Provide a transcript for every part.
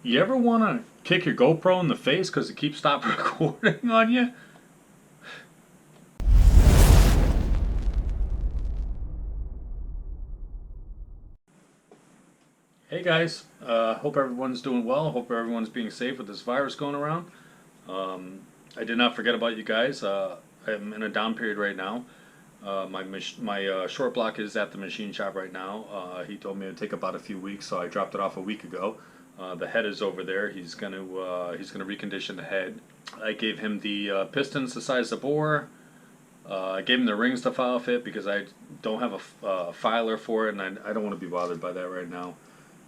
You ever want to kick your GoPro in the face because it keeps stopping recording on you? Hey guys, hope everyone's doing well. Hope everyone's being safe with this virus going around. I did not forget about you guys. I'm in a down period right now. My short block is at the machine shop right now. He told me it would take about a few weeks, so I dropped it off a week ago. The head is over there. He's gonna recondition the head. I gave him the pistons the size of the bore. I gave him the rings to file fit because I don't have a filer for it, and I don't want to be bothered by that right now.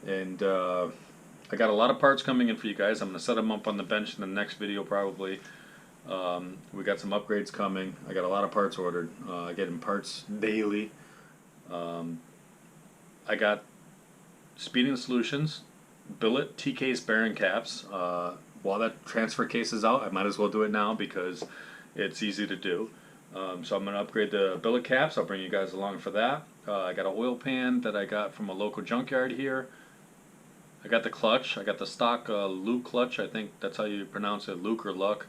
And I got a lot of parts coming in for you guys. I'm going to set them up on the bench in the next video probably. We got some upgrades coming. I got a lot of parts ordered. Getting parts daily. I got Speeding Solutions, billet T-case bearing caps. While that transfer case is out, I might as well do it now because it's easy to do. So I'm going to upgrade the billet caps. I'll bring you guys along for that. I got an oil pan that I got from a local junkyard here. I got the clutch. I got the stock Luke clutch. I think that's how you pronounce it, Luke or Luck.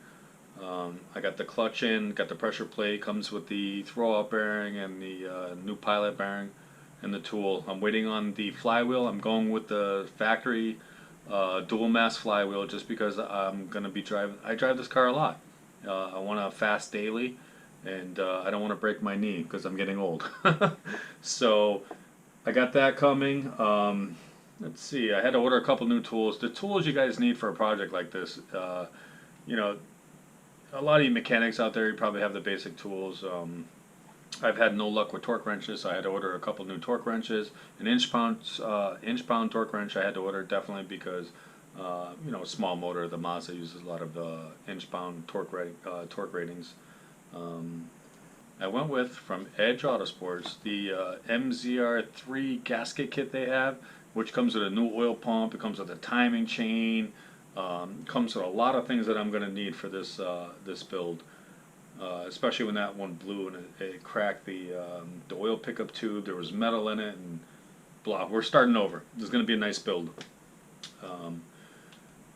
I got the clutch in, got the pressure plate, comes with the throw-out bearing and the new pilot bearing and the tool. I'm waiting on the flywheel. I'm going with the factory dual mass flywheel just because I'm going to be driving. I drive this car a lot. I want to fast daily, and I don't want to break my knee because I'm getting old. So I got that coming. Let's see, I had to order a couple new tools. The tools you guys need for a project like this, you know, a lot of you mechanics out there, you probably have the basic tools. I've had no luck with torque wrenches, so I had to order a couple new torque wrenches. An inch pound torque wrench I had to order definitely because, you know, small motor, the Mazda uses a lot of inch pound torque ratings. I went with, from Edge Autosports, the MZR3 gasket kit they have, which comes with a new oil pump. It comes with a timing chain. Comes with a lot of things that I'm going to need for this this build. Especially when that one blew and it cracked the oil pickup tube. There was metal in it and blah. We're starting over. This is going to be a nice build.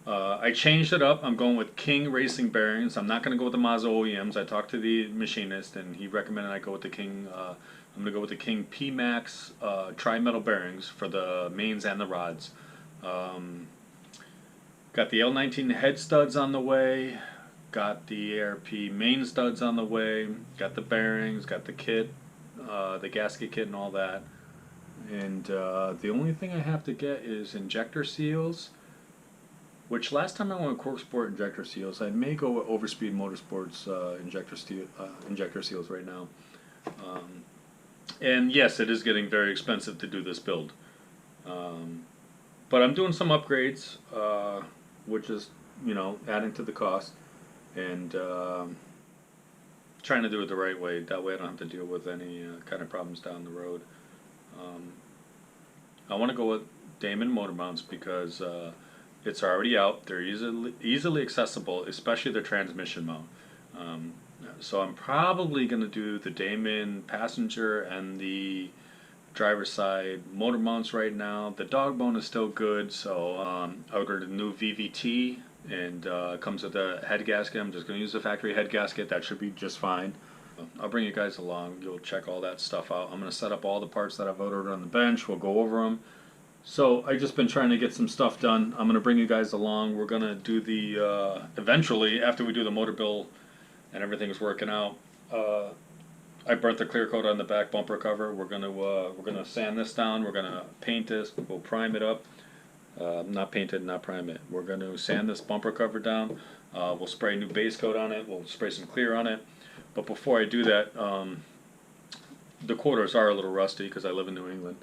I changed it up. I'm going with King Racing bearings. I'm not going to go with the Mazda OEMs. I talked to the machinist and he recommended I go with the King. I'm going to go with the King P-Max tri-metal bearings for the mains and the rods. Got the L19 head studs on the way. Got the ARP main studs on the way. Got the bearings. Got the kit, the gasket kit and all that. And the only thing I have to get is injector seals. Which last time I went with Cork Sport injector seals, I may go with Overspeed Motorsports injector seals right now. And yes, it is getting very expensive to do this build. But I'm doing some upgrades, which is, you know, adding to the cost. And trying to do it the right way. That way I don't have to deal with any kind of problems down the road. I want to go with Damon motor mounts because it's already out. They're easily accessible, especially the transmission mount. So I'm probably going to do the Damon passenger and the driver's side motor mounts right now. The dog bone is still good, so I ordered a new VVT and it comes with a head gasket. I'm just going to use the factory head gasket. That should be just fine. I'll bring you guys along. You'll check all that stuff out. I'm going to set up all the parts that I've ordered on the bench. We'll go over them. So I've just been trying to get some stuff done. I'm going to bring you guys along. We're going to do the, eventually, after we do the motor build and everything's working out, I burnt the clear coat on the back bumper cover. We're gonna sand this down. We're gonna paint this. We'll prime it up. Not paint it, not prime it. We're gonna sand this bumper cover down. We'll spray new base coat on it. We'll spray some clear on it. But before I do that, the quarters are a little rusty because I live in New England,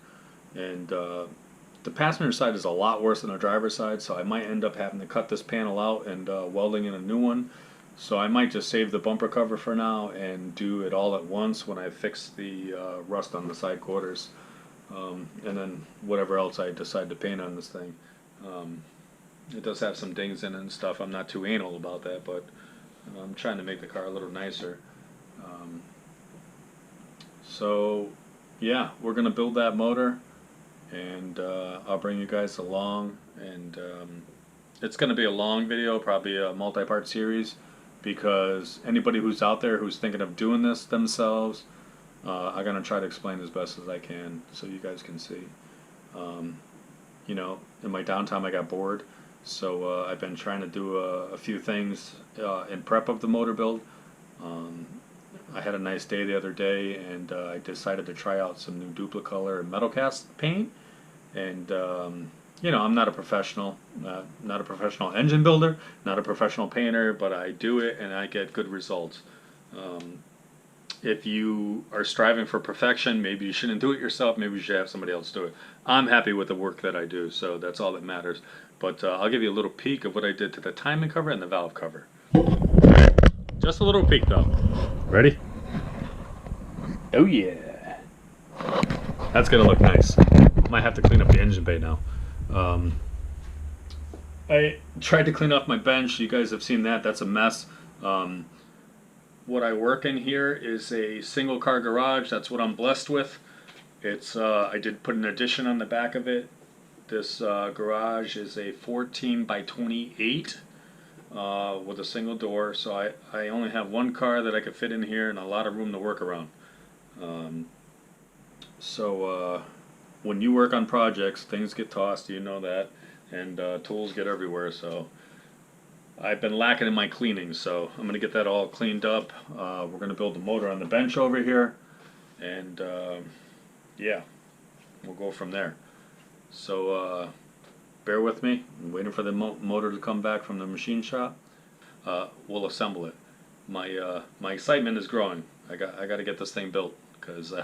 and the passenger side is a lot worse than the driver's side. So I might end up having to cut this panel out and welding in a new one. So I might just save the bumper cover for now and do it all at once when I fix the rust on the side quarters. And then whatever else I decide to paint on this thing. It does have some dings in it and stuff. I'm not too anal about that, but I'm trying to make the car a little nicer. So yeah, we're going to build that motor and I'll bring you guys along and It's going to be a long video, probably a multi-part series, because anybody who's out there who's thinking of doing this themselves, I'm going to try to explain as best as I can so you guys can see. You know, in my downtime I got bored, so I've been trying to do a few things in prep of the motor build. I had a nice day the other day, and I decided to try out some new Duplicolor and metal cast paint. And you know, I'm not a professional, not a professional engine builder, not a professional painter, but I do it and I get good results. If you are striving for perfection, maybe you shouldn't do it yourself. Maybe you should have somebody else do it. I'm happy with the work that I do, so that's all that matters. But I'll give you a little peek of what I did to the timing cover and the valve cover. Just a little peek though. Ready? Oh yeah. That's gonna look nice. Might have to clean up the engine bay now. I tried to clean off my bench. You guys have seen that. That's a mess. What I work in here is a single car garage. That's what I'm blessed with. It's I did put an addition on the back of it. This garage is a 14 by 28 with a single door. So I only have one car that I could fit in here and a lot of room to work around. When you work on projects, things get tossed, you know that, and tools get everywhere. So I've been lacking in my cleaning, so I'm going to get that all cleaned up. We're going to build the motor on the bench over here, and yeah, we'll go from there. So bear with me. I'm waiting for the motor to come back from the machine shop. We'll assemble it. My excitement is growing. I got to get this thing built, because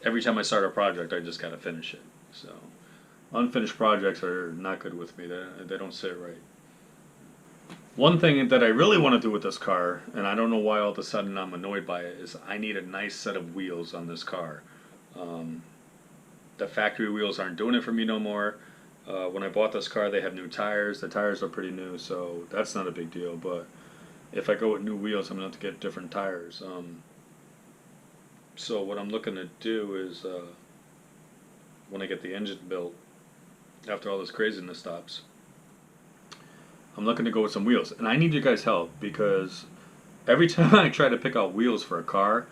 every time I start a project, I just got to finish it. So unfinished projects are not good with me. They don't sit right. One thing that I really want to do with this car, and I don't know why all of a sudden I'm annoyed by it, is I need a nice set of wheels on this car. The factory wheels aren't doing it for me no more. When I bought this car, they have new tires. The tires are pretty new, so that's not a big deal. But if I go with new wheels, I'm going to have to get different tires. So what I'm looking to do is, when I get the engine built, after all this craziness stops, I'm looking to go with some wheels. And I need you guys' help, because every time I try to pick out wheels for a car,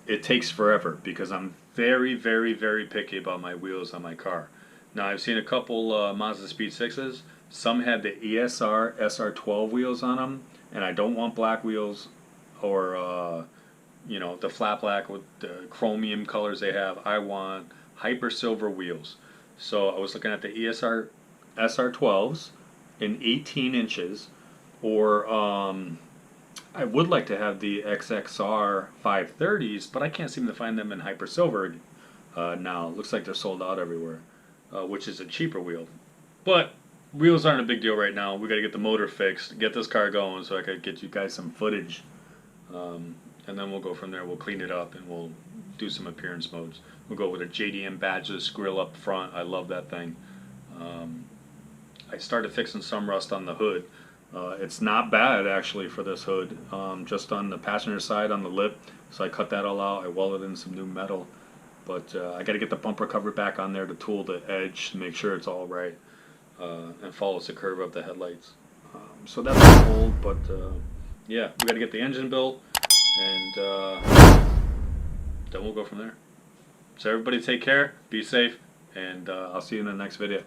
it takes forever, because I'm very, very, very picky about my wheels on my car. Now, I've seen a couple Mazdaspeed6s. Some had the ESR SR12 wheels on them, and I don't want black wheels or you know, the flat black with the chromium colors they have. I want hyper silver wheels. So I was looking at the ESR SR12s in 18 inches, or I would like to have the XXR 530s, but I can't seem to find them in hyper silver now. Looks like they're sold out everywhere, which is a cheaper wheel. But wheels aren't a big deal right now. We got to get the motor fixed, get this car going, so I could get you guys some footage. And then we'll go from there. We'll clean it up and we'll do some appearance modes. We'll go with a JDM badgeless grill up front. I love that thing. I started fixing some rust on the hood. It's not bad actually for this hood, just on the passenger side on the lip. So I cut that all out. I welded in some new metal. But I got to get the bumper cover back on there to tool the edge to make sure it's all right and follows the curve of the headlights. So that's old, but yeah, we got to get the engine built. And then we'll go from there. So everybody take care, be safe, and I'll see you in the next video.